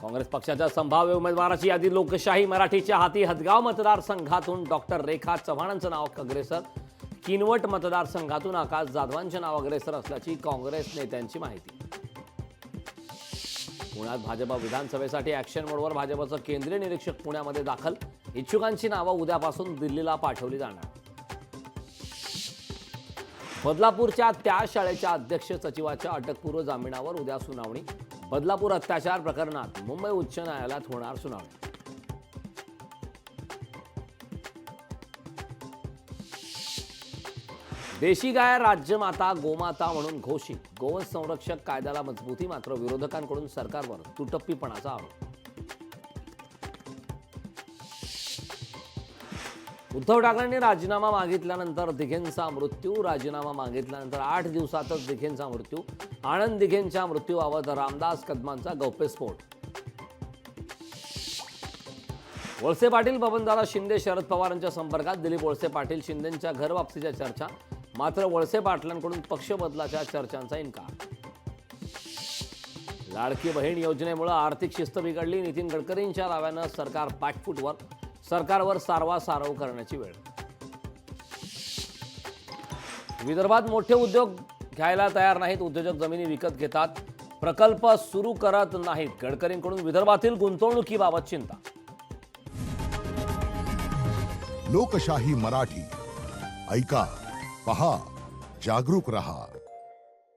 काँग्रेस पक्षाच्या संभाव्य उमेदवाराची यादी लोकशाही मराठीच्या हाती. हदगाव मतदारसंघातून डॉक्टर रेखा चव्हाणांचं नाव अग्रेसर. किनवट मतदारसंघातून आकाश जाधवांचे नाव अग्रेसर असल्याची काँग्रेस नेत्यांची माहिती. पुण्यात भाजप विधानसभेसाठी ॲक्शन मोडवर भाजपचं केंद्रीय निरीक्षक पुण्यामध्ये दाखल. इच्छुकांची नावं उद्यापासून दिल्लीला पाठवली जाणार. बदलापूरच्या त्या शाळेच्या अध्यक्ष सचिवाच्या अटकपूर्व जामिनावर उद्या सुनावणी. बदलापूर अत्याचार प्रकरणात मुंबई उच्च न्यायालयात होणार सुनावणी. देशी गाय राज्यमाता गोमाता म्हणून घोषित. गोवंश संरक्षक कायद्याला मजबूती, मात्र विरोधकांकडून सरकारवर तुटप्पीपणाचा आरोप. उद्धव ठाकरेंनी राजीनामा मागितल्यानंतर दिघेंचा मृत्यू. राजीनामा मागितल्यानंतर 8 दिवसातच दिघेंचा मृत्यू. आनंद दिघेंच्या मृत्यूबाबत रामदास कदमांचा गौप्यस्फोट. वळसे पाटील बबनदादा शिंदे शरद पवारांच्या संपर्कात. दिलीप वळसे पाटील शिंदेंच्या घरवापसीच्या चर्चा, मात्र वळसे पाटलांकडून पक्ष बदलाच्या चर्चांचा इन्कार. लाडकी बहीण योजनेमुळे आर्थिक शिस्त बिघडली. नितीन गडकरींच्या दाव्यानं सरकार बॅकफूटवर. सरकारवर सारवासारव करण्याची वेळ. विदर्भात मोठे उद्योग घ्यायला तयार नाहीत. उद्योजक जमिनी विकत घेतात, प्रकल्प सुरू करत नाहीत. गडकरींकडून विदर्भातील गुंतवणुकीबाबत चिंता. लोकशाही मराठी ऐका, पहा, जागरूक रहा.